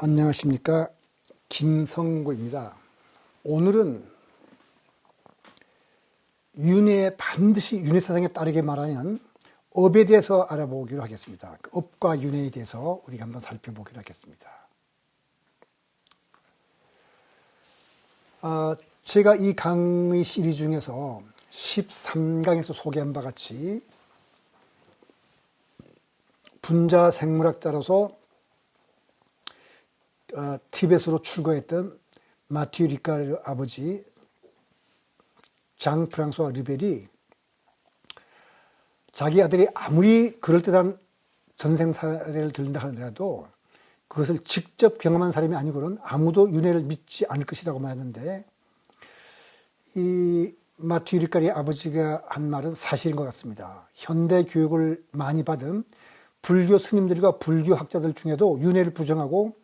안녕하십니까, 김성구입니다. 오늘은 반드시 윤회 사상에 따르게 말하는 업에 대해서 알아보기로 하겠습니다. 그 업과 윤회에 대해서 우리가 한번 살펴보기로 하겠습니다. 제가 이 강의 시리즈 중에서 13강에서 소개한 바 같이 분자 생물학자로서 티벳으로 출가했던 마티유 리카르 아버지 장 프랑수아 르벨이 자기 아들이 아무리 그럴듯한 전생 사례를 들린다 하더라도 그것을 직접 경험한 사람이 아니고는 아무도 윤회를 믿지 않을 것이라고 말했는데, 이 마티유 리카르의 아버지가 한 말은 사실인 것 같습니다. 현대 교육을 많이 받은 불교 스님들과 불교 학자들 중에도 윤회를 부정하고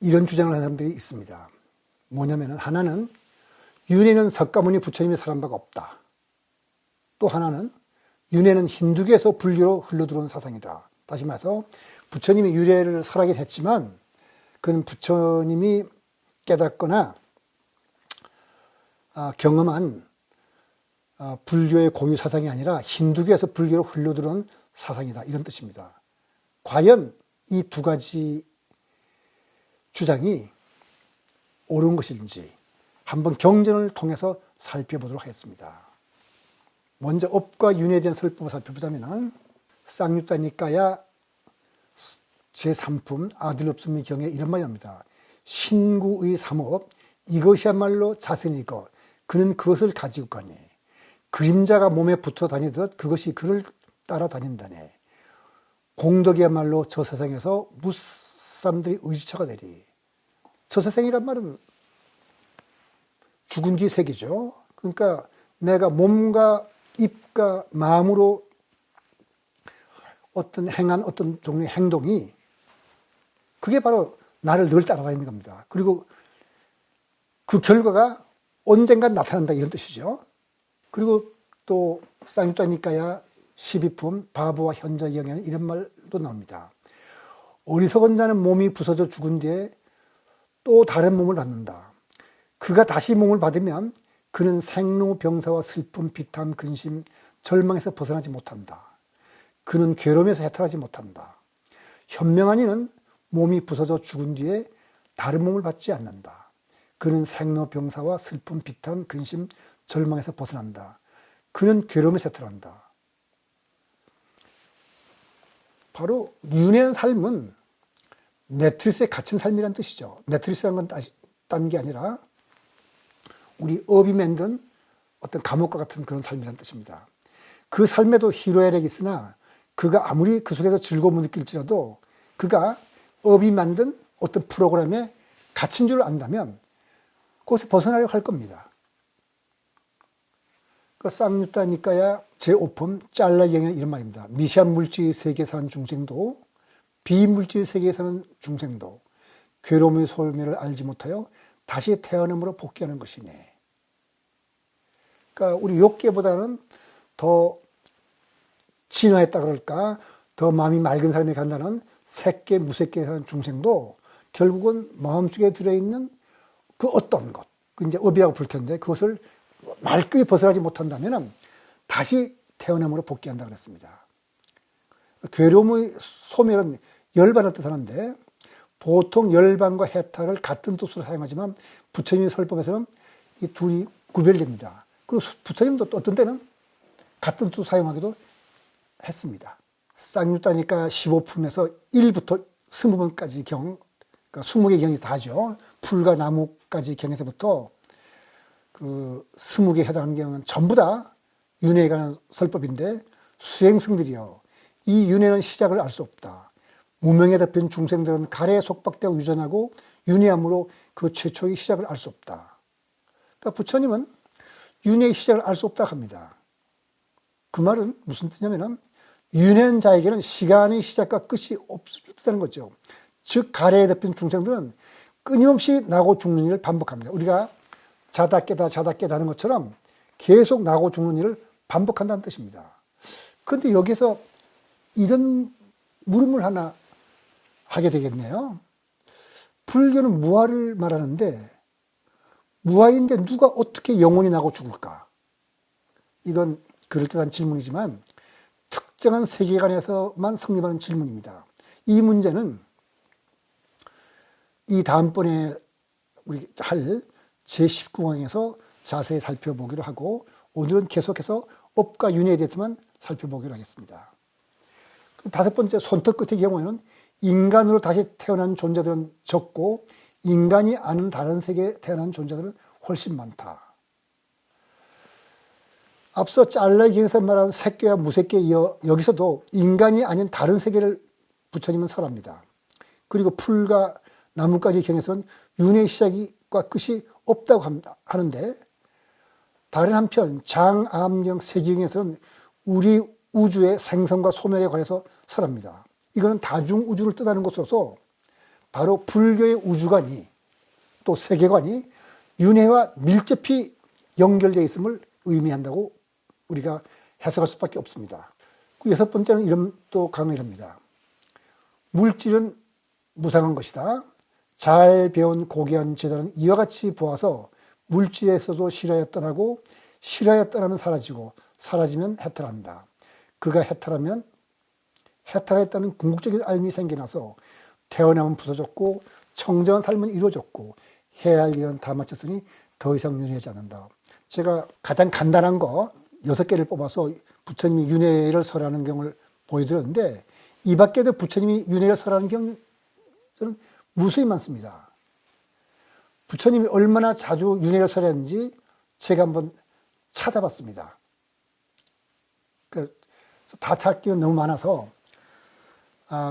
이런 주장을 하는 사람들이 있습니다. 뭐냐면은, 하나는 윤회는 석가모니 부처님이 설한 바가 없다. 또 하나는 윤회는 힌두교에서 불교로 흘러들어온 사상이다. 다시 말해서 부처님이 윤회를 설하긴 했지만 그건 부처님이 깨닫거나 경험한 불교의 고유 사상이 아니라 힌두교에서 불교로 흘러들어온 사상이다, 이런 뜻입니다. 과연 이 두 가지 주장이 옳은 것인지 한번 경전을 통해서 살펴보도록 하겠습니다. 먼저 업과 윤회에 대한 설법을 살펴보자면, 쌍유타 니까야 제3품 아들 없음의 경에 이런 말이 납니다. 신구의 삼업, 이것이야말로 자선이고 그는 그것을 가지고 가니, 그림자가 몸에 붙어 다니듯 그것이 그를 따라 다닌다네. 공덕이야말로 저 세상에서 무사람들이 의지처가 되리. 저 세상이란 말은 죽은 뒤 세계죠. 그러니까 내가 몸과 입과 마음으로 행한 어떤 종류의 행동이, 그게 바로 나를 늘 따라다니는 겁니다. 그리고 그 결과가 언젠가 나타난다, 이런 뜻이죠. 그리고 또 쌍유타 니까야 12품 바보와 현자 영에는 이런 말도 나옵니다. 어리석은 자는 몸이 부서져 죽은 뒤에 또 다른 몸을 받는다. 그가 다시 몸을 받으면 그는 생로병사와 슬픔, 비탐, 근심, 절망에서 벗어나지 못한다. 그는 괴로움에서 해탈하지 못한다. 현명한 이는 몸이 부서져 죽은 뒤에 다른 몸을 받지 않는다. 그는 생로병사와 슬픔, 비탐, 근심, 절망에서 벗어난다. 그는 괴로움에서 해탈한다. 바로 윤회의 삶은 매트리스에 갇힌 삶이란 뜻이죠. 매트리스라는 건 딴 게 아니라 우리 업이 만든 어떤 감옥과 같은 그런 삶이란 뜻입니다. 그 삶에도 희로애락이 있으나 그가 아무리 그 속에서 즐거움을 느낄지라도 그가 업이 만든 어떤 프로그램에 갇힌 줄 안다면 그것에 벗어나려고 할 겁니다. 그 쌍유타 니까야 제5품 짤라 영에 이런 말입니다. 미시한 물질 세계에 사는 중생도 비물질 세계에 사는 중생도 괴로움의 소멸을 알지 못하여 다시 태어남으로 복귀하는 것이네. 그러니까 우리 욕계보다는 더 진화했다 그럴까, 더 마음이 맑은 사람이 간다는 색계, 무색계에 사는 중생도 결국은 마음속에 들어있는 그 어떤 것, 그 이제 업이라고 부를 텐데, 그것을 말끔히 벗어나지 못한다면 다시 태어남으로 복귀한다 그랬습니다. 괴로움의 소멸은 열반을 뜻하는데, 보통 열반과 해탈을 같은 뜻으로 사용하지만 부처님의 설법에서는 이 둘이 구별됩니다. 그리고 부처님도 또 어떤 때는 같은 뜻으로 사용하기도 했습니다. 쌍유타 니까야 15품에서 1부터 20번까지 경, 그러니까 20개 경이 다죠. 풀과 나무까지 경에서부터 그 20개에 해당하는 경우는 전부 다 윤회에 관한 설법인데, 수행승들이요, 이 윤회는 시작을 알 수 없다. 무명에 덮인 중생들은 가래에 속박되고 유전하고 윤회함으로 그 최초의 시작을 알 수 없다. 그러니까 부처님은 윤회의 시작을 알 수 없다 합니다. 그 말은 무슨 뜻이냐면, 윤회한 자에게는 시간의 시작과 끝이 없다는 거죠. 즉 가래에 덮인 중생들은 끊임없이 나고 죽는 일을 반복합니다. 우리가 자다 깨다 자다 깨다 하는 것처럼 계속 나고 죽는 일을 반복한다는 뜻입니다. 그런데 여기서 이런 물음을 하나 하게 되겠네요. 불교는 무아를 말하는데 무아인데 누가 어떻게 영혼이 나고 죽을까? 이건 그럴듯한 질문이지만 특정한 세계관에서만 성립하는 질문입니다. 이 문제는 이 다음번에 우리 할 제19강에서 자세히 살펴보기로 하고 오늘은 계속해서 업과 윤회에 대해서만 살펴보기로 하겠습니다. 다섯 번째, 손톱 끝의 경우에는 인간으로 다시 태어난 존재들은 적고 인간이 아는 다른 세계에 태어난 존재들은 훨씬 많다. 앞서 짤라의 경에서 말한 색계와 무색계에 이어 여기서도 인간이 아닌 다른 세계를 부처님은 설합니다. 그리고 풀과 나뭇가지 경에서는 윤회의 시작과 끝이 없다고 하는데 다른 한편 장, 암경, 세기경에서는 우리 우주의 생성과 소멸에 관해서 설합니다. 이거는 다중우주를 뜻하는 것으로서 바로 불교의 우주관이 또 세계관이 윤회와 밀접히 연결되어 있음을 의미한다고 우리가 해석할 수밖에 없습니다. 여섯 번째는 이런 또 강의를 합니다. 물질은 무상한 것이다. 잘 배운 고귀한 제자는 이와 같이 보아서 물질에서도 실하여 떠나고 실하여 떠나면 사라지고 사라지면 해탈한다. 그가 해탈하면 해탈했다는 궁극적인 알미 생겨나서 태어나면 부서졌고 청정한 삶은 이루어졌고 해야 할 일은 다 마쳤으니 더 이상 윤회하지 않는다. 제가 가장 간단한 거 6개를 뽑아서 부처님이 윤회를 설하는 경우를 보여드렸는데 이 밖에도 부처님이 윤회를 설하는 경우는 무수히 많습니다. 부처님이 얼마나 자주 윤회를 설했는지 제가 한번 찾아봤습니다. 그래서 다 찾기는 너무 많아서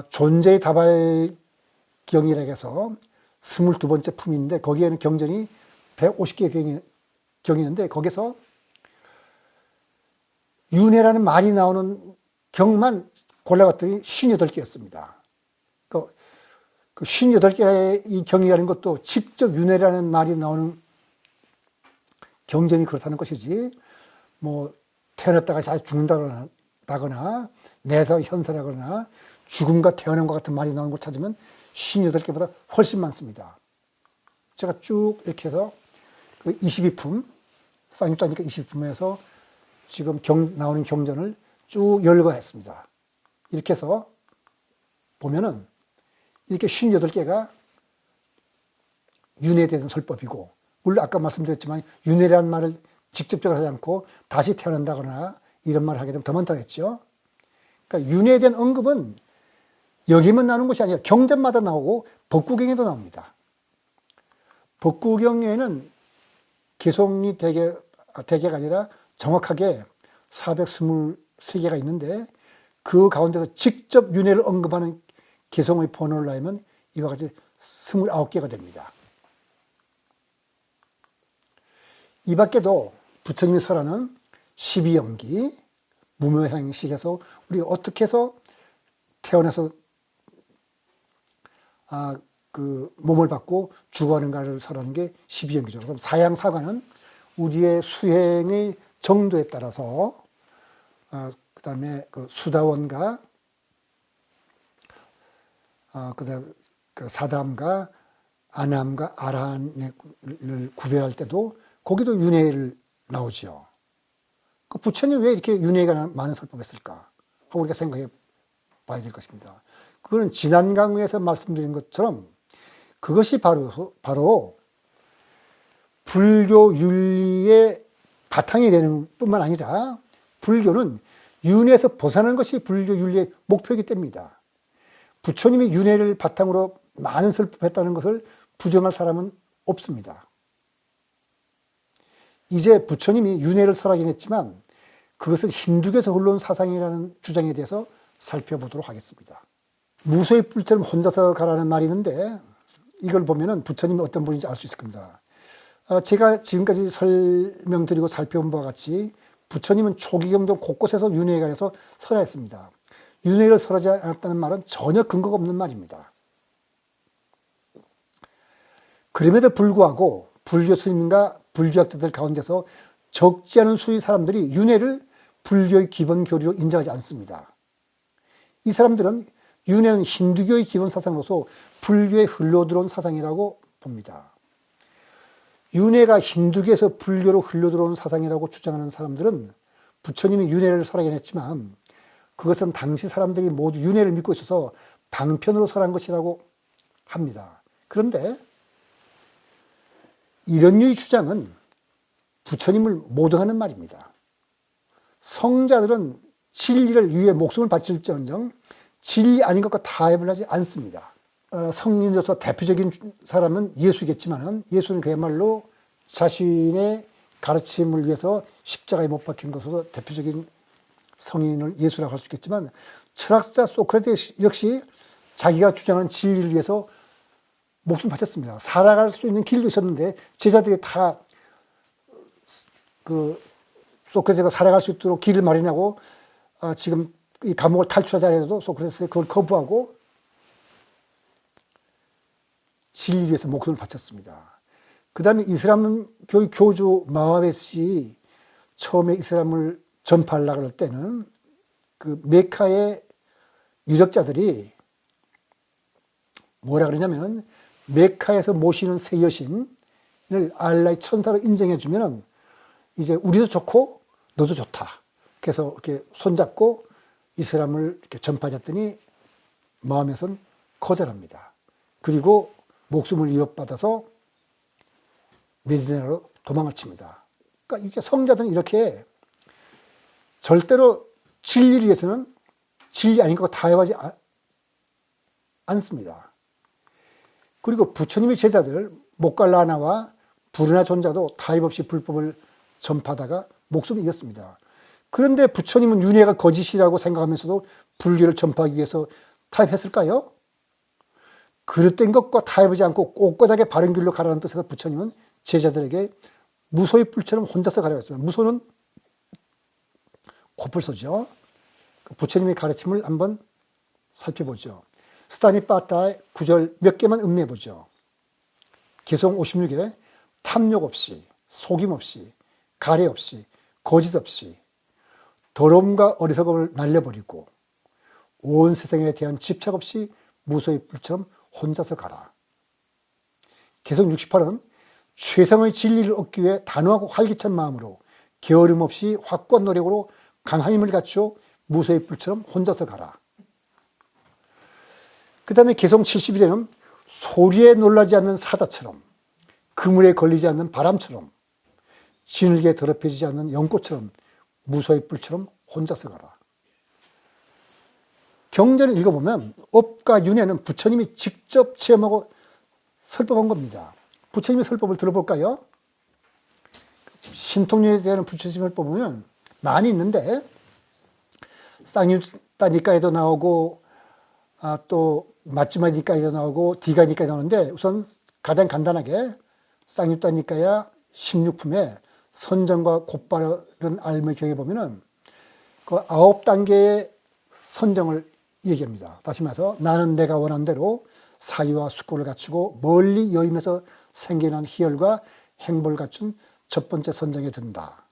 존재의 다발경이라고 해서 22번째 품인데 거기에는 경전이 150개 경이는데 거기서 윤회라는 말이 나오는 경만 골라봤더니 58개였습니다. 그 58개의 이 경이라는 것도 직접 윤회라는 말이 나오는 경전이 그렇다는 것이지 뭐 태어났다가 다시 죽는다거나 내사 현사라거나 죽음과 태어난 것 같은 말이 나오는 걸 찾으면 58개보다 훨씬 많습니다. 제가 쭉 이렇게 해서 22품, 쌍육자니까 22품에서 지금 나오는 경전을 쭉 열거했습니다. 이렇게 해서 보면은 이렇게 58개가 윤회에 대해서 설법이고, 물론 아까 말씀드렸지만 윤회라는 말을 직접적으로 하지 않고 다시 태어난다거나 이런 말을 하게 되면 더 많다고 했죠. 그러니까 윤회에 대한 언급은 여기만 나오는 것이 아니라 경전마다 나오고 법구경에도 나옵니다. 법구경에는 개송이 대개가 아니라 정확하게 423개가 있는데 그 가운데서 직접 윤회를 언급하는 개송의 번호를 나누면 이와 같이 29개가 됩니다. 이 밖에도 부처님이 설하는 12연기, 무묘행식에서 우리가 어떻게 해서 태어나서 그 몸을 받고 죽어가는가를 설하는 게 12연기죠. 그래서 사양사관은 우리의 수행의 정도에 따라서 그 다음에 그 수다원과 그다음 그 사담과 아남과 아라한을 구별할 때도 거기도 윤회를 나오죠. 그 부처님 왜 이렇게 윤회가 많은 설법했을까 하고 우리가 생각해 봐야 될 것입니다. 그거는 지난 강의에서 말씀드린 것처럼 그것이 바로 불교 윤리의 바탕이 되는 뿐만 아니라 불교는 윤회에서 벗어나는 것이 불교 윤리의 목표이기 때문입니다. 부처님이 윤회를 바탕으로 많은 설법했다는 것을 부정할 사람은 없습니다. 이제 부처님이 윤회를 설하긴 했지만 그것은 힌두교에서 흘러온 사상이라는 주장에 대해서 살펴보도록 하겠습니다. 무소의 뿔처럼 혼자서 가라는 말이 있는데 이걸 보면은 부처님이 어떤 분인지 알 수 있을 겁니다. 제가 지금까지 설명드리고 살펴본 바와 같이 부처님은 초기 경전 곳곳에서 윤회에 관해서 설하였습니다. 윤회를 설하지 않았다는 말은 전혀 근거가 없는 말입니다. 그럼에도 불구하고 불교 스님과 불교학자들 가운데서 적지 않은 수의 사람들이 윤회를 불교의 기본 교리로 인정하지 않습니다. 이 사람들은 윤회는 힌두교의 기본 사상으로서 불교에 흘러들어온 사상이라고 봅니다. 윤회가 힌두교에서 불교로 흘러들어온 사상이라고 주장하는 사람들은 부처님이 윤회를 설하긴 그것은 당시 사람들이 모두 윤회를 믿고 있어서 방편으로 설한 것이라고 합니다. 그런데 이런 류의 주장은 부처님을 모독하는 말입니다. 성자들은 진리를 위해 목숨을 바칠지언정 진리 아닌 것과 타협을 하지 않습니다. 성인으로서 대표적인 사람은 예수겠지만 예수는 그야말로 자신의 가르침을 위해서 십자가에 못 박힌 것으로 대표적인 성인을 예수라고 할 수 있겠지만 철학자 소크라테스 역시 자기가 주장하는 진리를 위해서 목숨을 바쳤습니다. 살아갈 수 있는 길도 있었는데 제자들이 다 소크라테스가 살아갈 수 있도록 길을 마련하고 지금 이 감옥을 탈출하자 해도 소크라테스가 그걸 거부하고 진리를 위해서 목숨을 바쳤습니다. 그 다음에 이슬람 교의 교주 마와베시 처음에 이슬람을 전파하려고 할 때는 그 메카의 유력자들이 뭐라 그러냐면 메카에서 모시는 새 여신을 알라의 천사로 인정해 주면은 이제 우리도 좋고 너도 좋다. 그래서 이렇게 손잡고 이슬람을 이렇게 전파했더니 마음에선 거절합니다. 그리고 목숨을 위협받아서 메디나로 도망을 칩니다. 그러니까 이게 성자들은 이렇게 절대로 진리를 위해서는 진리 아닌 것 타협하지 않습니다. 그리고 부처님의 제자들 모갈라나와 부르나 존자도 타협 없이 불법을 전파하다가 목숨을 잃었습니다. 그런데 부처님은 윤회가 거짓이라고 생각하면서도 불교를 전파하기 위해서 타협했을까요? 그릇된 것과 타협하지 않고 꼿꼿하게 바른 길로 가라는 뜻에서 부처님은 제자들에게 무소의 뿔처럼 혼자서 가라고 했습니다. 무소는 코뿔소죠. 부처님의 가르침을 한번 살펴보죠. 스타니파타의 구절 몇 개만 음미해보죠. 개성 56에 탐욕 없이, 속임 없이, 가래 없이, 거짓 없이 더러움과 어리석음을 날려버리고 온 세상에 대한 집착 없이 무소의 뿔처럼 혼자서 가라. 개성 68은 최상의 진리를 얻기 위해 단호하고 활기찬 마음으로 게으름 없이 확고한 노력으로 강한 힘을 갖추어 무소의 뿔처럼 혼자서 가라. 그 다음에 개성 71에는 소리에 놀라지 않는 사자처럼, 그물에 걸리지 않는 바람처럼, 지늘게 더럽혀지지 않는 연꽃처럼 무소의 뿔처럼 혼자서 가라. 경전을 읽어보면 업과 윤회는 부처님이 직접 체험하고 설법한 겁니다. 부처님의 설법을 들어볼까요? 신통력에 대한 부처님의 설법은 많이 있는데 쌍유타 니까에도 나오고 또 마지마 니까에도 나오고 디가 니까에 나오는데 우선 가장 간단하게 쌍유타 니까야 16품에 선정과 곧바른 알의 경에 보면은 그 9단계의 선정을 얘기합니다. 다시 말해서 나는 내가 원한 대로 사유와 숙고를 갖추고 멀리 여임에서 생겨난 희열과 행보를 갖춘 첫 번째 선정에 든다.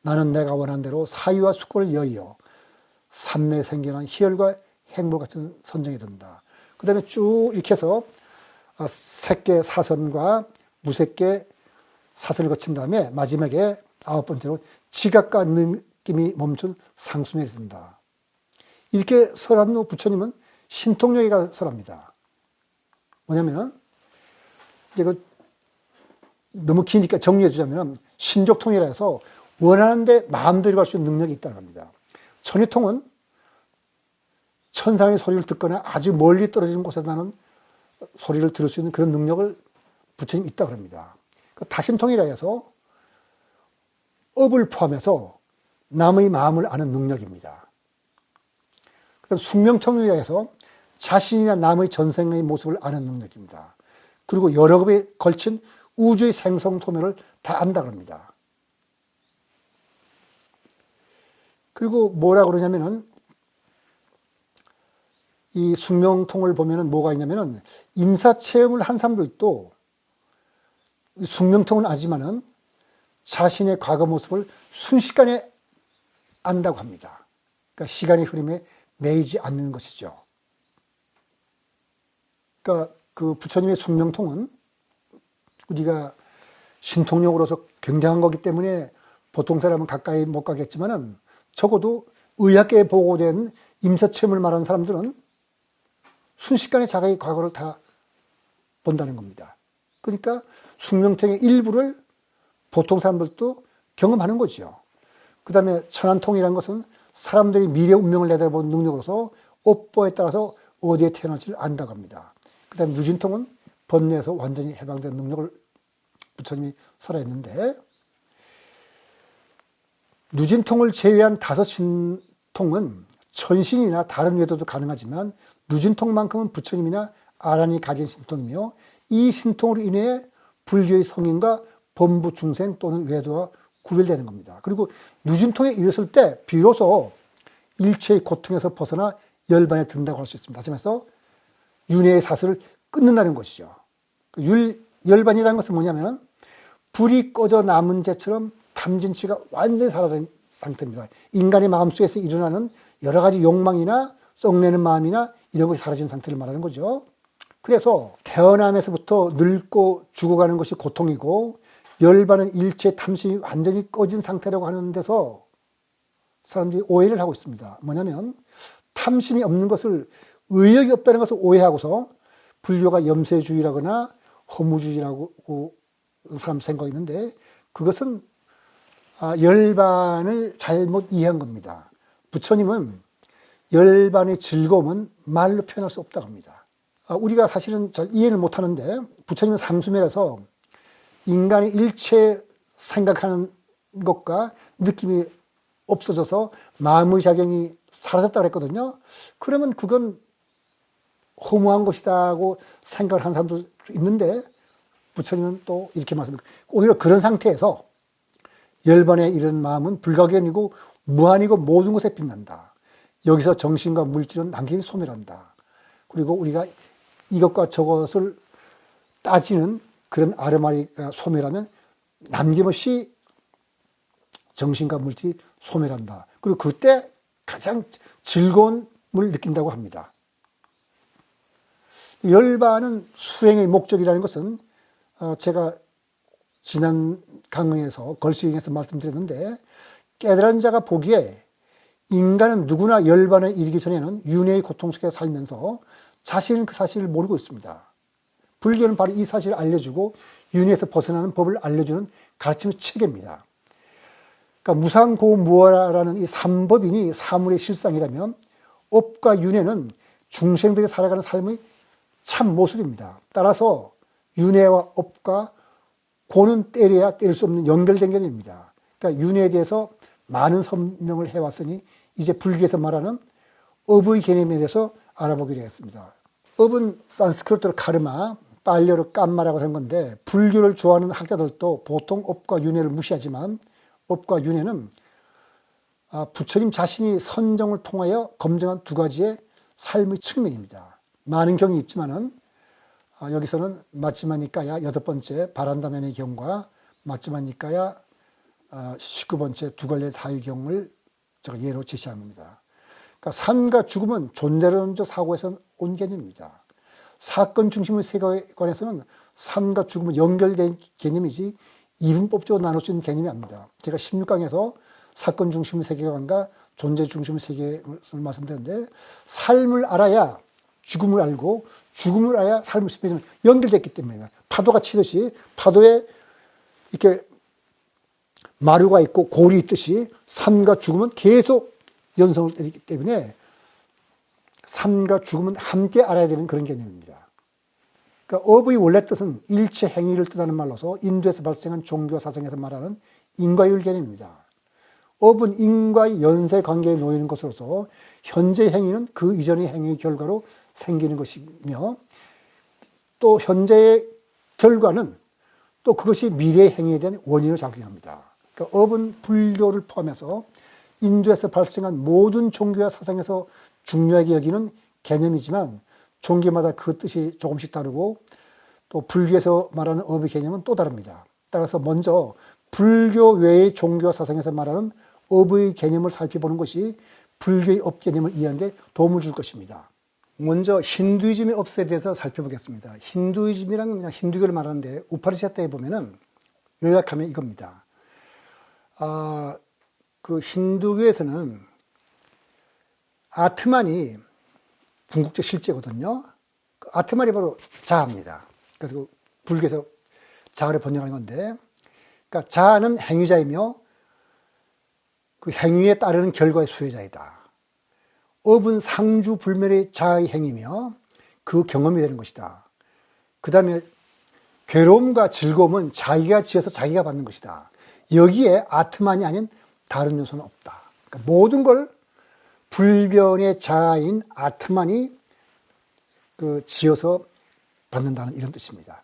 나는 내가 원한 대로 사유와 숙고를 여의어 삼매에 생겨난 희열과 행보를 갖춘 선정에 든다. 그 다음에 쭉 이렇게 해서 색계 사선과 무색계 사선을 거친 다음에 마지막에 9번째로 지각과 느낌이 멈춘 상수면에 든다. 이렇게 설한 후 부처님은 신통력에가 설합니다. 뭐냐면은 이제 너무 기니까 정리해 주자면 신족통이라 해서 원하는 데 마음대로 갈 수 있는 능력이 있다는 겁니다. 천유통은 천상의 소리를 듣거나 아주 멀리 떨어지는 곳에서 나는 소리를 들을 수 있는 그런 능력을 부처님이 있다고 합니다. 다심통이라 해서 업을 포함해서 남의 마음을 아는 능력입니다. 그다음 숙명통이라 해서 자신이나 남의 전생의 모습을 아는 능력입니다. 그리고 여러 급에 걸친 우주의 생성토멸을 다 안다고 합니다. 그리고 뭐라 그러냐면은 이 숙명통을 보면은 뭐가 있냐면은 임사체험을 한 사람들도 숙명통은 아지만은 자신의 과거 모습을 순식간에 안다고 합니다. 그러니까 시간의 흐름에 매이지 않는 것이죠. 그러니까 그 부처님의 숙명통은 우리가 신통력으로서 굉장한 거기 때문에 보통 사람은 가까이 못 가겠지만은 적어도 의학계에 보고된 임사체험을 말하는 사람들은 순식간에 자기의 과거를 다 본다는 겁니다. 그러니까 숙명통의 일부를 보통 사람들도 경험하는 거죠. 그 다음에 천안통이라는 것은 사람들이 미래 운명을 내다보는 능력으로서 업보에 따라서 어디에 태어날지를 안다고 합니다. 그 다음에 유진통은 번뇌에서 완전히 해방된 능력을 부처님이 설했는데, 누진통을 제외한 다섯 신통은 천신이나 다른 외도도 가능하지만 누진통만큼은 부처님이나 아란이 가진 신통이며, 이 신통으로 인해 불교의 성인과 범부 중생 또는 외도와 구별되는 겁니다. 그리고 누진통에 이르렀을 때 비로소 일체의 고통에서 벗어나 열반에 든다고 할 수 있습니다. 다시 말해서 윤회의 사슬을 끊는다는 것이죠. 열반이라는 것은 뭐냐면 불이 꺼져 남은 재처럼 탐진치가 완전히 사라진 상태입니다. 인간의 마음속에서 일어나는 여러 가지 욕망이나 썩내는 마음이나 이런 것이 사라진 상태를 말하는 거죠. 그래서 태어남에서부터 늙고 죽어가는 것이 고통이고, 열반은 일체 탐심이 완전히 꺼진 상태라고 하는 데서 사람들이 오해를 하고 있습니다. 뭐냐면 탐심이 없는 것을 의욕이 없다는 것을 오해하고서 불교가 염세주의라거나 허무주의라고 사람 생각이 있는데, 그것은 열반을 잘못 이해한 겁니다. 부처님은 열반의 즐거움은 말로 표현할 수 없다고 합니다. 우리가 사실은 잘 이해를 못하는데, 부처님은 삼수매라서 인간이 일체 생각하는 것과 느낌이 없어져서 마음의 작용이 사라졌다고 했거든요. 그러면 그건 허무한 것이다고 생각을 하는 사람도 있는데, 부처님은 또 이렇게 말씀합니다. 오히려 그런 상태에서 열반에 이른 마음은 불가견이고 무한이고 모든 것에 빛난다. 여기서 정신과 물질은 남김이 소멸한다. 그리고 우리가 이것과 저것을 따지는 그런 아르마리가 소멸하면 남김없이 정신과 물질이 소멸한다. 그리고 그때 가장 즐거움을 느낀다고 합니다. 열반은 수행의 목적이라는 것은 제가 지난 강의에서 걸시행에서 말씀드렸는데, 깨달은 자가 보기에 인간은 누구나 열반에 이르기 전에는 윤회의 고통 속에 살면서 자신은 그 사실을 모르고 있습니다. 불교는 바로 이 사실을 알려주고 윤회에서 벗어나는 법을 알려주는 가르침의 체계입니다. 그러니까 무상고무아라는 이 삼법인이 사물의 실상이라면 업과 윤회는 중생들이 살아가는 삶의 참 모습입니다. 따라서 윤회와 업과 고는 때려야 뗄 수 없는 연결된 개념입니다. 그러니까 윤회에 대해서 많은 설명을 해왔으니 이제 불교에서 말하는 업의 개념에 대해서 알아보기로 했습니다. 업은 산스크리트로 카르마, 빨리어로 깜마라고 하는 건데, 불교를 좋아하는 학자들도 보통 업과 윤회를 무시하지만 업과 윤회는 부처님 자신이 선정을 통하여 검증한 두 가지의 삶의 측면입니다. 많은 경이 있지만은 여기서는 마지마 니까야 6번째 바란다면의 경과 마지마 니까야 19번째 두갈래 사유경을 제가 예로 제시합니다. 그러니까 삶과 죽음은 존재론적 사고에서 온 개념입니다. 사건 중심의 세계관에서는 삶과 죽음은 연결된 개념이지 이분법적으로 나눌 수 있는 개념이 아닙니다. 제가 16강에서 사건 중심의 세계관과 존재 중심의 세계를 말씀드렸는데, 삶을 알아야 죽음을 알고 죽음을 알아야 삶을 스피는 연결됐기 때문에, 파도가 치듯이 파도에 이렇게 마류가 있고 골이 있듯이 삶과 죽음은 계속 연성을 때리기 때문에 삶과 죽음은 함께 알아야 되는 그런 개념입니다. 그러니까 업의 원래 뜻은 일체 행위를 뜻하는 말로서 인도에서 발생한 종교 사상에서 말하는 인과율 개념입니다. 업은 인과의 연쇄 관계에 놓이는 것으로서 현재 행위는 그 이전의 행위의 결과로 생기는 것이며, 또 현재의 결과는 또 그것이 미래의 행위에 대한 원인으로 작용합니다. 그러니까 업은 불교를 포함해서 인도에서 발생한 모든 종교와 사상에서 중요하게 여기는 개념이지만 종교마다 그 뜻이 조금씩 다르고, 또 불교에서 말하는 업의 개념은 또 다릅니다. 따라서 먼저 불교 외의 종교와 사상에서 말하는 업의 개념을 살펴보는 것이 불교의 업 개념을 이해하는 데 도움을 줄 것입니다. 먼저 힌두이즘의 업세에 대해서 살펴보겠습니다. 힌두이즘이란 건 그냥 힌두교를 말하는데 우파리샤타에 보면은 요약하면 이겁니다. 그 힌두교에서는 아트만이 궁극적 실제거든요. 그 아트만이 바로 자아입니다. 그래서 그 불교에서 자아를 번역하는 건데, 그러니까 자아는 행위자이며 그 행위에 따르는 결과의 수혜자이다. 업은 상주불멸의 자아의 행위며 그 경험이 되는 것이다. 그 다음에 괴로움과 즐거움은 자기가 지어서 자기가 받는 것이다. 여기에 아트만이 아닌 다른 요소는 없다. 그러니까 모든 걸 불변의 자아인 아트만이 그 지어서 받는다는 이런 뜻입니다.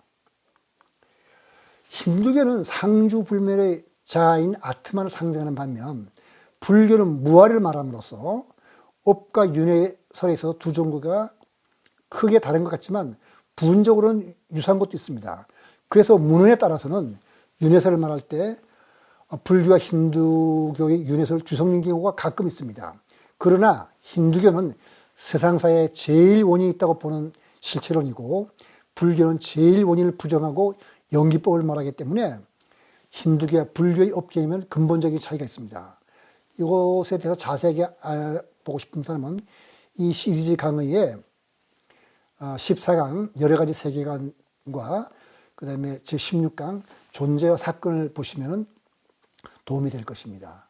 힌두교는 상주불멸의 자아인 아트만을 상징하는 반면 불교는 무아를 말함으로써 업과 윤회설에 있어서 두 종교가 크게 다른 것 같지만 부분적으로는 유사한 것도 있습니다. 그래서 문헌에 따라서는 윤회설을 말할 때 불교와 힌두교의 윤회설 주성린 경우가 가끔 있습니다. 그러나 힌두교는 세상사에 제일 원인이 있다고 보는 실체론이고 불교는 제일 원인을 부정하고 연기법을 말하기 때문에 힌두교와 불교의 업계이면 근본적인 차이가 있습니다. 이것에 대해서 자세하게 알아보고 싶은 사람은 이 시리즈 강의에 14강 여러 가지 세계관과 그 다음에 제16강 존재와 사건을 보시면 도움이 될 것입니다.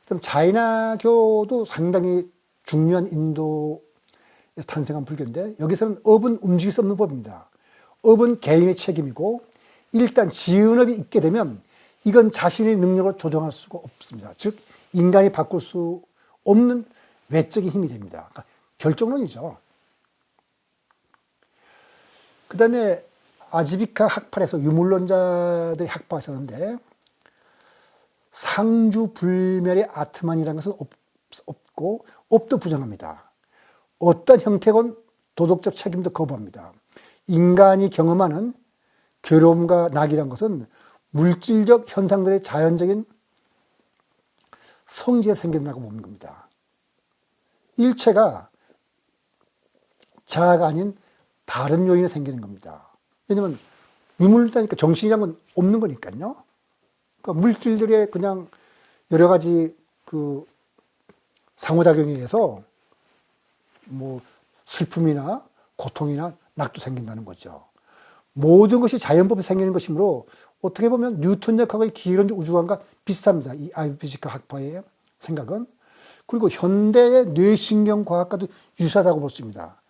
그럼 자이나교도 상당히 중요한 인도에서 탄생한 불교인데 여기서는 업은 움직일 수 없는 법입니다. 업은 개인의 책임이고 일단 지은 업이 있게 되면 이건 자신의 능력으로 조정할 수가 없습니다. 즉 인간이 바꿀 수 없는 외적인 힘이 됩니다. 그러니까 결정론이죠. 그 다음에 아지비카 학파에서 유물론자들이 학파하셨는데 상주불멸의 아트만이라는 것은 없고 업도 부정합니다. 어떤 형태건 도덕적 책임도 거부합니다. 인간이 경험하는 괴로움과 낙이란 것은 물질적 현상들의 자연적인 성질에 생긴다고 보는 겁니다. 일체가 자아가 아닌 다른 요인에 생기는 겁니다. 왜냐하면 유물자니까 정신이란 건 없는 거니까요. 그러니까 물질들의 그냥 여러 가지 그 상호작용에 의해서 뭐 슬픔이나 고통이나 낙도 생긴다는 거죠. 모든 것이 자연법에 생기는 것이므로 어떻게 보면 뉴턴 역학의 기원적 우주관과 비슷합니다. 이 아이비지카 학파의 생각은. 그리고 현대의 뇌신경 과학과도 유사하다고 볼 수 있습니다.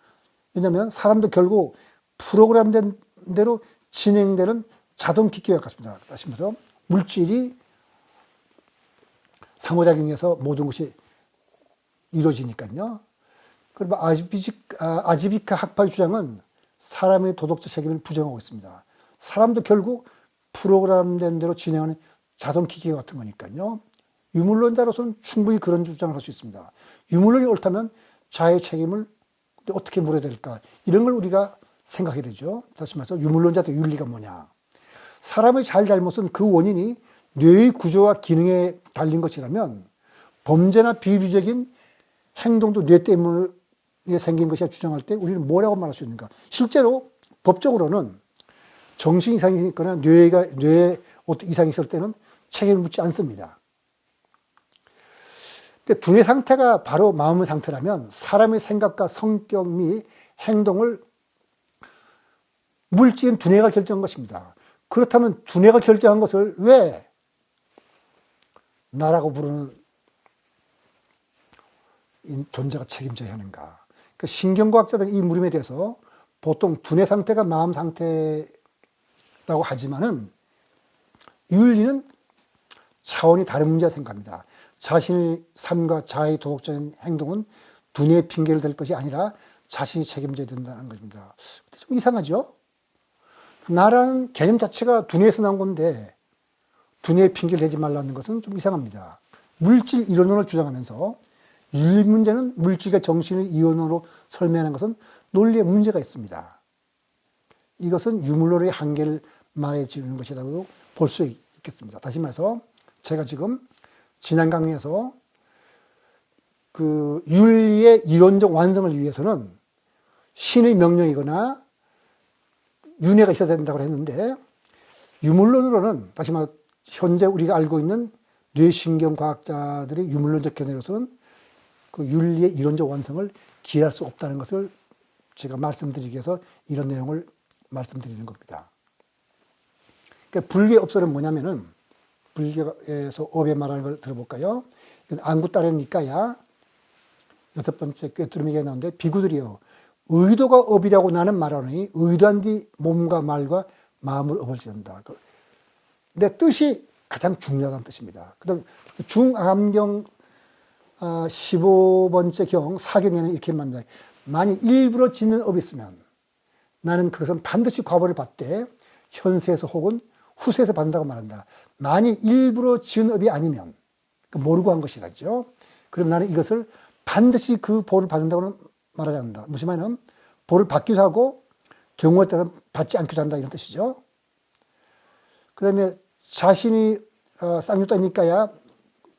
왜냐하면 사람도 결국 프로그램된 대로 진행되는 자동 기계와 같습니다. 다시 말해서 물질이 상호작용해서 모든 것이 이루어지니까요. 그리고 아지비카 학파의 주장은 사람의 도덕적 책임을 부정하고 있습니다. 사람도 결국 프로그램된 대로 진행하는 자동 기계 같은 거니까요. 유물론자로서는 충분히 그런 주장을 할 수 있습니다. 유물론이 옳다면 자의 책임을 어떻게 물어야 될까? 이런 걸 우리가 생각해야 되죠. 다시 말해서 유물론자의 윤리가 뭐냐? 사람의 잘잘못은 그 원인이 뇌의 구조와 기능에 달린 것이라면 범죄나 비유적인 행동도 뇌 때문에 생긴 것이라 주장할 때 우리는 뭐라고 말할 수 있는가? 실제로 법적으로는 정신 이상이 있거나 뇌에 어떤 이상이 있을 때는 책임을 묻지 않습니다. 근데 두뇌 상태가 바로 마음의 상태라면 사람의 생각과 성격 및 행동을 물질인 두뇌가 결정한 것입니다. 그렇다면 두뇌가 결정한 것을 왜 나라고 부르는 존재가 책임져야 하는가? 그 신경과학자들은 이 물음에 대해서 보통 두뇌 상태가 마음 상태라고 하지만은 윤리는 차원이 다른 문제라 생각합니다. 자신의 삶과 자의 도덕적인 행동은 두뇌의 핑계를 댈 것이 아니라 자신이 책임져야 된다는 것입니다. 좀 이상하죠? 나라는 개념 자체가 두뇌에서 나온 건데 두뇌의 핑계를 대지 말라는 것은 좀 이상합니다. 물질 이론론을 주장하면서 윤리 문제는 물질과 정신의 이론으로 설명하는 것은 논리에 문제가 있습니다. 이것은 유물론의 한계를 말해주는 것이라고 볼 수 있겠습니다. 다시 말해서 제가 지금 지난 강의에서 그 윤리의 이론적 완성을 위해서는 신의 명령이거나 윤회가 있어야 된다고 했는데, 유물론으로는 다시 말해 현재 우리가 알고 있는 뇌신경 과학자들의 유물론적 견해로서는 그 윤리의 이론적 완성을 기할 수 없다는 것을 제가 말씀드리기 위해서 이런 내용을 말씀드리는 겁니다. 그러니까 불교의 업설은 뭐냐면은, 불교에서 업에 말하는 걸 들어볼까요? 안구따르니까야 여섯 번째 꿰뚫음이가 나오는데, 비구들이요 의도가 업이라고 나는 말하노니 의도한 뒤 몸과 말과 마음을 업을 지른다. 근데 뜻이 가장 중요하다는 뜻입니다. 그다음 중암경 15번째 경 4경에는 이렇게 말합니다. 만약 일부러 짓는 업이 있으면 나는 그것은 반드시 과보를 받되 현세에서 혹은 후세에서 받는다고 말한다. 만약 일부러 지은 업이 아니면 모르고 한 것이라죠. 그럼 나는 이것을 반드시 그 보를 받는다고는 말하지 않는다. 무슨 말이냐면 보를 받기도 하고 경우에 따라 받지 않기도 한다, 이런 뜻이죠. 그 다음에 자신이 쌍육다니까야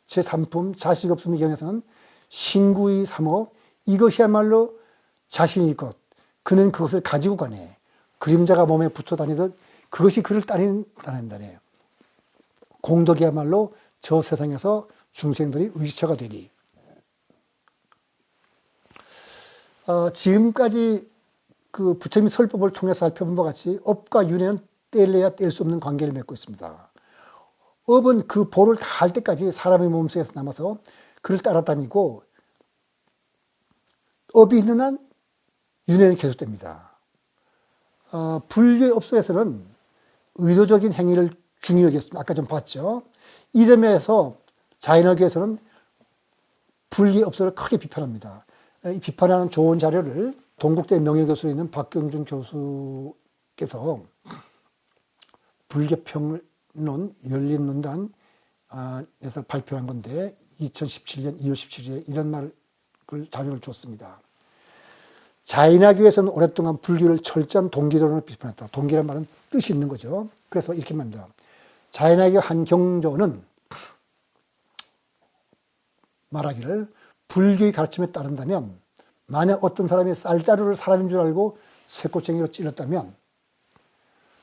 제3품 자식 없음의 경에서는 신구의 삼업, 이것이야말로 자신의 것, 그는 그것을 가지고 가네. 그림자가 몸에 붙어 다니듯 그것이 그를 따른다네. 공덕이야말로 저 세상에서 중생들이 의지처가 되리. 지금까지 그 부처님 설법을 통해서 살펴본 바 같이 업과 윤회는 뗄래야 뗄 수 없는 관계를 맺고 있습니다. 업은 그 보를 다 할 때까지 사람의 몸속에서 남아서 그를 따라다니고, 업이 있는 한 윤회는 계속됩니다. 불교의 업속에서는 의도적인 행위를 중요히 여겼습니다. 아까 좀 봤죠. 이 점에서 자인학교에서는 불교의 업속을 크게 비판합니다. 이 비판하는 좋은 자료를 동국대 명예교수로 있는 박경준 교수께서 불교평론 열린논단에서 발표한 건데 2017년 2월 17일에 이런 말을 자료를 줬습니다. 자인학교에서는 오랫동안 불교를 철저한 동기론으로 비판했다. 동기란 말은 뜻이 있는 거죠. 그래서 이렇게 말합니다. 자인학교 한 경조는 말하기를 불교의 가르침에 따른다면 만약 어떤 사람이 쌀자루를 사람인 줄 알고 쇠꼬챙이로 찔렀다면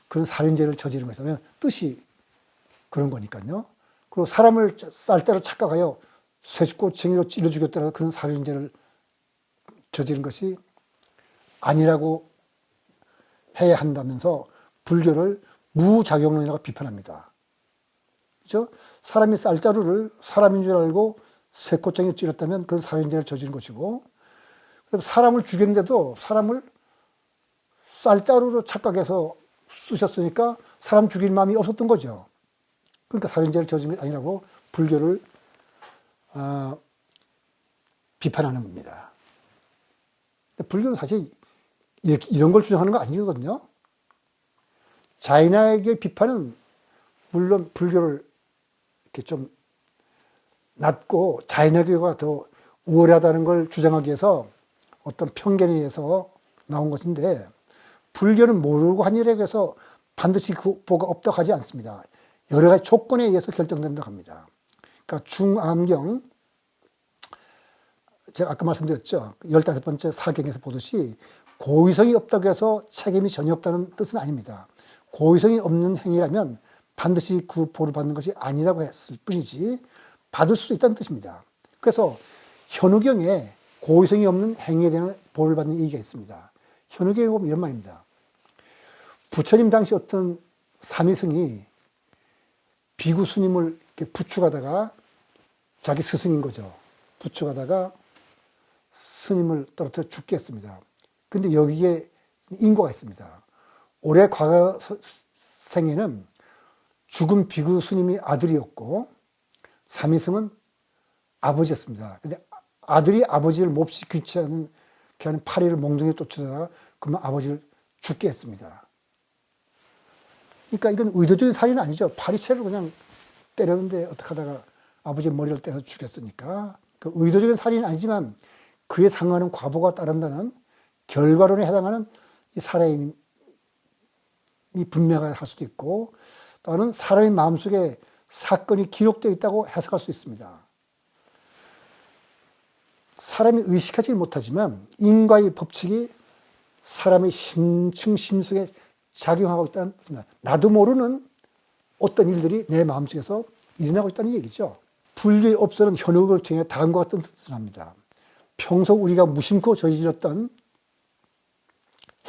그건 살인죄를 저지른 것이다. 뜻이 그런 거니까요. 그리고 사람을 쌀자루 착각하여 쇠꼬챙이로 찔러 죽였다면 그런 살인죄를 저지른 것이 아니라고 해야 한다면서 불교를 무작용론이라고 비판합니다. 그렇죠? 사람이 쌀자루를 사람인 줄 알고 쇠꼬챙이로 찔렀다면 그건 살인죄를 저지른 것이고, 사람을 죽였는데도 사람을 쌀자루로 착각해서 쑤셨으니까 사람 죽일 마음이 없었던 거죠. 그러니까 살인죄를 저지른 게 아니라고 불교를 비판하는 겁니다. 불교는 사실 이런 걸 주장하는 거 아니거든요. 자인학의 비판은 물론 불교를 이렇게 좀 낮고 자인학교가 더 우월하다는 걸 주장하기 위해서 어떤 편견에 의해서 나온 것인데, 불교는 모르고 한 일에 대해서 반드시 그 보가 없다고 하지 않습니다. 여러 가지 조건에 의해서 결정된다고 합니다. 그러니까 중암경, 제가 아까 말씀드렸죠. 15번째 사경에서 보듯이 고의성이 없다고 해서 책임이 전혀 없다는 뜻은 아닙니다. 고의성이 없는 행위라면 반드시 그 보를 받는 것이 아니라고 했을 뿐이지 받을 수도 있다는 뜻입니다. 그래서 현우경에 고의성이 없는 행위에 대한 보를 받는 얘기가 있습니다. 현우경에 보면 이런 말입니다. 부처님 당시 어떤 사미승이 비구 스님을 이렇게 부축하다가, 자기 스승인 거죠. 부축하다가 스님을 떨어뜨려 죽게 했습니다. 근데 여기에 인과가 있습니다. 올해 과거 생에는 죽은 비구 스님이 아들이었고 사미승은 아버지였습니다. 근데 아들이 아버지를 몹시 귀찮게 하는 파리를 몽둥이에 쫓아다가 그러면 아버지를 죽게 했습니다. 그러니까 이건 의도적인 살인은 아니죠. 파리채를 그냥 때렸는데 어떻게 하다가 아버지 머리를 때려서 죽였으니까. 그 의도적인 살인은 아니지만 그에 상응하는 과보가 따른다는 결과론에 해당하는 이 살해임이 분명할 수도 있고, 또는 사람의 마음속에 사건이 기록되어 있다고 해석할 수 있습니다. 사람이 의식하지 못하지만 인과의 법칙이 사람의 심층 심속에 작용하고 있다는 뜻입니다. 나도 모르는 어떤 일들이 내 마음속에서 일어나고 있다는 얘기죠. 불교의 업설은 현혹을 통해 다음과 같은 뜻을 합니다. 평소 우리가 무심코 저질렀던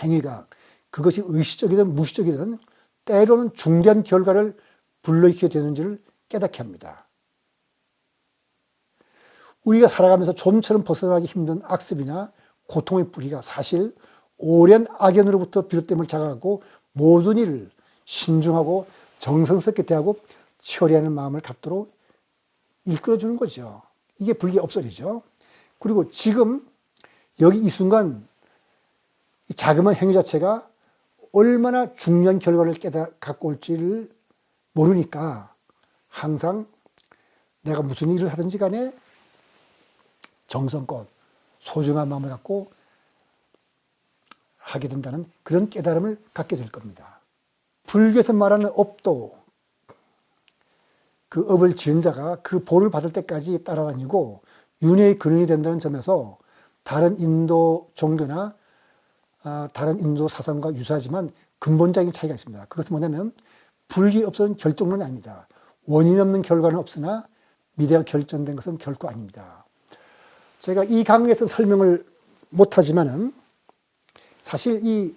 행위가 그것이 의식적이든 무의식적이든 때로는 중대한 결과를 불러일으키게 되는지를 깨닫게 합니다. 우리가 살아가면서 좀처럼 벗어나기 힘든 악습이나 고통의 뿌리가 사실 오랜 악연으로부터 비롯됨을 자각하고 모든 일을 신중하고 정성스럽게 대하고 처리하는 마음을 갖도록 이끌어주는 거죠. 이게 불교의 업설이죠. 그리고 지금 여기 이 순간 이 자그마한 행위 자체가 얼마나 중요한 결과를 갖고 올지를 모르니까 항상 내가 무슨 일을 하든지 간에 정성껏 소중한 마음을 갖고 하게 된다는 그런 깨달음을 갖게 될 겁니다. 불교에서 말하는 업도 그 업을 지은 자가 그 보를 받을 때까지 따라다니고 윤회의 근원이 된다는 점에서 다른 인도 종교나 다른 인도 사상과 유사하지만 근본적인 차이가 있습니다. 그것은 뭐냐면 불교의 업설은 결정론이 아닙니다. 원인 없는 결과는 없으나 미래가 결정된 것은 결코 아닙니다. 제가 이 강의에서 설명을 못하지만은 사실 이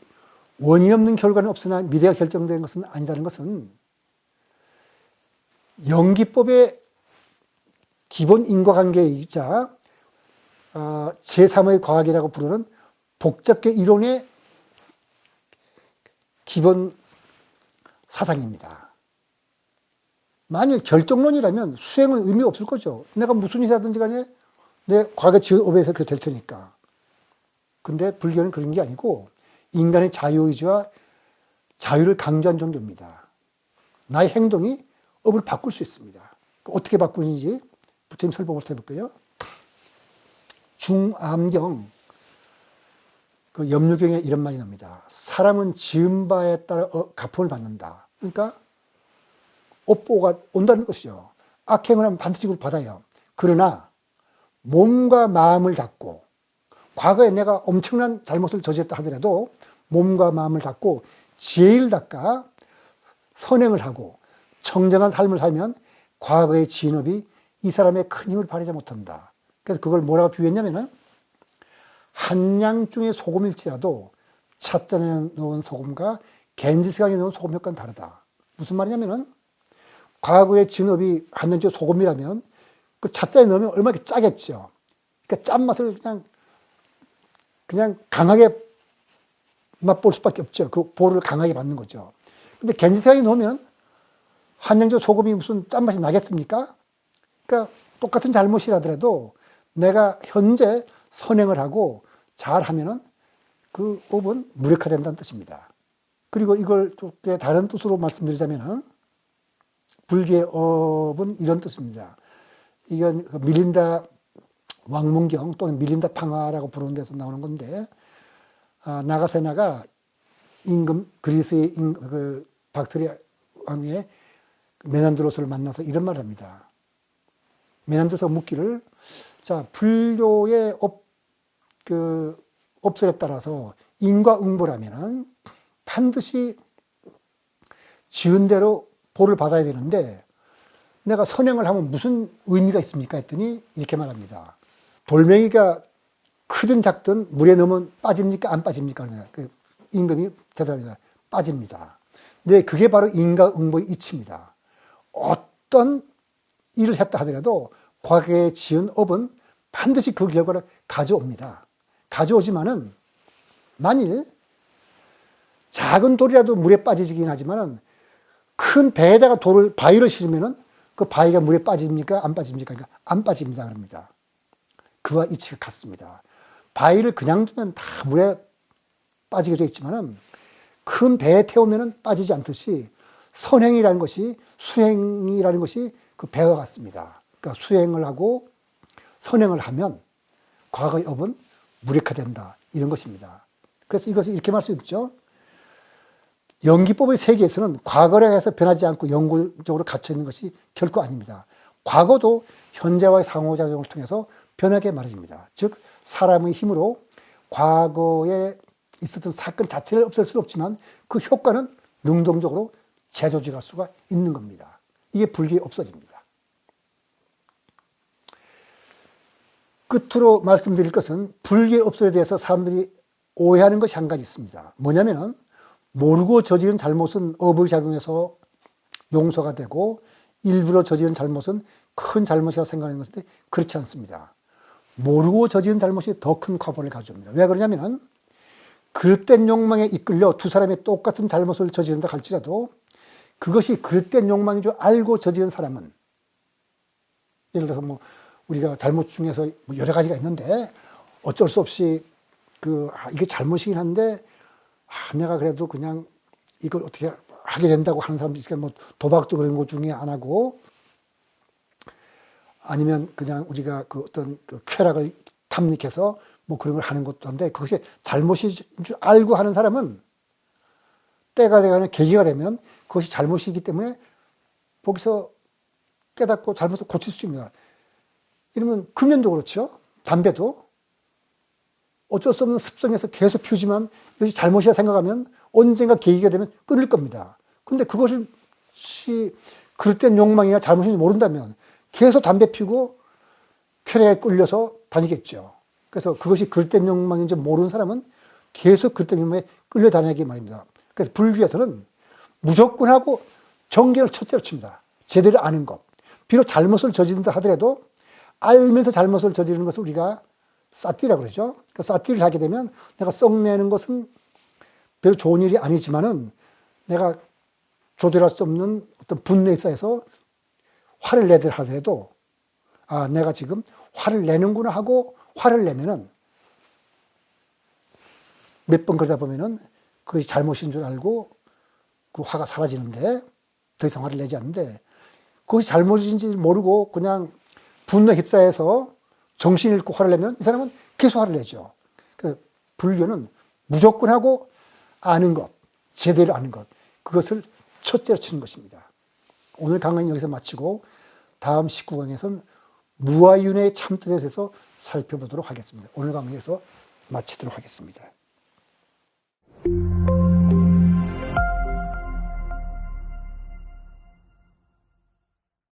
원인 없는 결과는 없으나 미래가 결정된 것은 아니다는 것은 연기법의 기본 인과관계이자 제3의 과학이라고 부르는 복잡계 이론의 기본 사상입니다. 만일 결정론이라면 수행은 의미가 없을 거죠. 내가 무슨 일을 하든지 간에 내 과거에 지은 업에서 그렇게 될 테니까. 근데 불교는 그런 게 아니고 인간의 자유의지와 자유를 강조한 종교입니다. 나의 행동이 업을 바꿀 수 있습니다. 어떻게 바꾸는지 부처님 설법을 해볼게요. 중암경 그 염류경에 이런 말이 납니다. 사람은 지은 바에 따라 가품을 받는다. 그러니까 업보가 온다는 것이죠. 악행을 하면 반드시 그걸 받아요. 그러나 몸과 마음을 닫고 과거에 내가 엄청난 잘못을 저질렀다 하더라도 몸과 마음을 닫고 지혜를 닦아 선행을 하고 청정한 삶을 살면 과거의 진업이 이 사람의 큰 힘을 발휘하지 못한다. 그래서 그걸 뭐라고 비유했냐면은 한양중의 소금일지라도 찻잔에 넣은 소금과 갠지스강에 넣은 소금 효과는 다르다. 무슨 말이냐면은 과거의 진업이 한양중의 소금이라면 그 찻잔에 넣으면 얼마나 짜겠죠. 그러니까 짠맛을 그냥 강하게 맛볼 수밖에 없죠. 그 보를 강하게 받는 거죠. 근데 갠지스강에 넣으면 한양중 소금이 무슨 짠맛이 나겠습니까? 그러니까 똑같은 잘못이라더라도 내가 현재 선행을 하고 잘하면은 그 업은 무력화된다는 뜻입니다. 그리고 이걸 좀 다른 뜻으로 말씀드리자면은 불교의 업은 이런 뜻입니다. 이건 밀린다 왕문경 또는 밀린다 방화라고 부르는 데서 나오는 건데 나가세나가 그리스의 그 박트리아 왕의 메난드로스를 만나서 이런 말을 합니다. 메난드로스가 묻기를 자 불교의 업설에 따라서 인과응보라면은 반드시 지은 대로 보를 받아야 되는데 내가 선행을 하면 무슨 의미가 있습니까? 했더니 이렇게 말합니다. 돌멩이가 크든 작든 물에 넣으면 빠집니까? 안 빠집니까? 그 임금이 대답합니다. 빠집니다. 네, 그게 바로 인과응보의 이치입니다. 어떤 일을 했다 하더라도 과거에 지은 업은 반드시 그 결과를 가져옵니다. 가져오지만은 만일 작은 돌이라도 물에 빠지긴 하지만은 큰 배에다가 바위를 실으면은 그 바위가 물에 빠집니까? 안 빠집니까? 그러니까 안 빠집니다. 그럽니다. 그와 이치가 같습니다. 바위를 그냥 두면 다 물에 빠지게 되어 있지만은 큰 배에 태우면은 빠지지 않듯이 선행이라는 것이 수행이라는 것이 그 배와 같습니다. 그러니까 수행을 하고 선행을 하면 과거의 업은 무력화된다. 이런 것입니다. 그래서 이것을 이렇게 말할 수 있죠. 연기법의 세계에서는 과거를 해서 변하지 않고 영구적으로 갇혀있는 것이 결코 아닙니다. 과거도 현재와의 상호작용을 통해서 변하게 말해집니다. 즉 사람의 힘으로 과거의 있었던 사건 자체를 없앨 수는 없지만 그 효과는 능동적으로 재조직할 수가 있는 겁니다. 이게 불교의 업설입니다. 끝으로 말씀드릴 것은 불교의 업설에 대해서 사람들이 오해하는 것이 한 가지 있습니다. 뭐냐면은 모르고 저지른 잘못은 업의 작용해서 용서가 되고 일부러 저지른 잘못은 큰 잘못이라고 생각하는 것인데 그렇지 않습니다. 모르고 저지른 잘못이 더 큰 과보를 가져옵니다. 왜 그러냐면은 그릇된 욕망에 이끌려 두 사람이 똑같은 잘못을 저지른다 할지라도 그것이 그릇된 욕망인 줄 알고 저지른 사람은, 예를 들어서 뭐 우리가 잘못 중에서 뭐 여러 가지가 있는데 어쩔 수 없이 이게 잘못이긴 한데 내가 그래도 그냥 이걸 어떻게 하게 된다고 하는 사람도 있으니까 뭐 도박도 그런 것 중에 하나고, 아니면 그냥 우리가 어떤 쾌락을 탐닉해서 뭐 그런 걸 하는 것도 한데 그것이 잘못인 줄 알고 하는 사람은 때가 되거나 계기가 되면 그것이 잘못이기 때문에 거기서 깨닫고 잘못을 고칠 수 있습니다. 이러면 금연도 그렇죠. 담배도 어쩔 수 없는 습성에서 계속 피우지만 이것이 잘못이라 생각하면 언젠가 계기가 되면 끊을 겁니다. 그런데 그것이 그릇된 욕망이나 잘못인지 모른다면 계속 담배 피우고 쾌락에 끌려서 다니겠죠. 그래서 그것이 그릇된 욕망인지 모르는 사람은 계속 그릇된 욕망에 끌려다니기 말입니다. 그래서 불교에서는 무조건 하고 정견을 첫째로 칩니다. 제대로 아는 것. 비록 잘못을 저지른다 하더라도 알면서 잘못을 저지르는 것을 우리가 사띠라고 그러죠. 그 사띠를 하게 되면 내가 썩내는 것은 별로 좋은 일이 아니지만은 내가 조절할 수 없는 어떤 분노에 입사해서 화를 내들 하더라도 내가 지금 화를 내는구나 하고 화를 내면은 몇 번 그러다 보면은 그것이 잘못인 줄 알고 그 화가 사라지는데 더 이상 화를 내지 않는데, 그것이 잘못인지 모르고 그냥 분노에 휩싸여서 정신 잃고 화를 내면 이 사람은 계속 화를 내죠. 그래서 불교는 무조건 하고 아는 것, 제대로 아는 것, 그것을 첫째로 치는 것입니다. 오늘 강의는 여기서 마치고 다음 19강에서는 무아윤회의 참뜻에 대해서 살펴보도록 하겠습니다. 오늘 강의에서 마치도록 하겠습니다.